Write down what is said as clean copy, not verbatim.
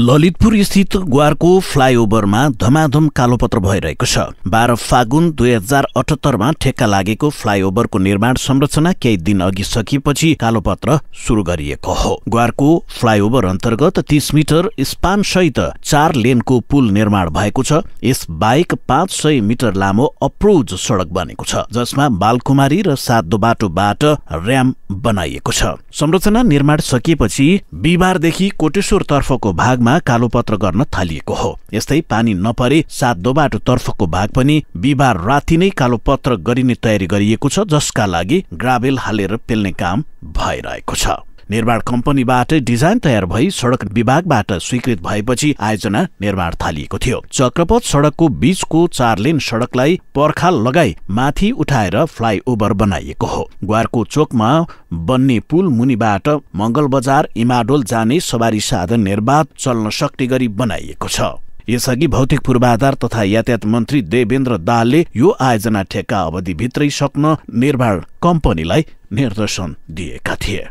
ललितपुर स्थित ग्वारको फ्लाइओभरमा धमाधम कालोपत्र भइरहेको छ। 12 फागुन 2078 मा ठेक्का लागेको फ्लाइओभरको निर्माण संरचना केही दिन अघि सकिएपछि कालोपत्र सुरु गरिएको हो। ग्वारको फ्लाइओभर अन्तर्गत 30 मिटर स्पान सहित 4 लेनको पुल निर्माण भएको छ। यस बाहेक 500 मिटर लामो अप्रोच सडक बनेको छ, जसमा बालकुमारी र सातो बाटोबाट र्याम्प बनाइएको छ। संरचना निर्माण सकिएपछि बिहिबारदेखि कोटेश्वर तर्फको भागमा कालोपत्र गर्न थालिएको हो। यस्तै पानी नपरे सातो बाटो तर्फको भाग पनि बिहिबार राति नै कालोपत्र गरिने तयारी गरिएको छ, जसका लागि ग्राभेल हालेर पेल्ने काम भइरहेको छ। निर्माण कम्पनीबाट डिजाइन तयार भई सडक विभागबाट स्वीकृत भएपछि आयोजना निर्माण थालिएको थियो। चक्रपथ सडकको बीचको 4 लेन सडकलाई पर्खाल लगाई माथि उठाएर फ्लाइओभर बनाइएको हो। ग्वारको चोकमा बन्ने पुल मुनिबाट मंगल बजार इमाडोल जाने सवारी साधन निर्बाध चल्न सक्ने गरी बनाइएको छ। यसअघि भौतिक पूर्वाधार तथा यातायात मन्त्री देवेन्द्र दाहालले यो आयोजना ठेक्का अवधिभित्रै सक्न निर्माण कम्पनीलाई निर्देशन दिएका थिए।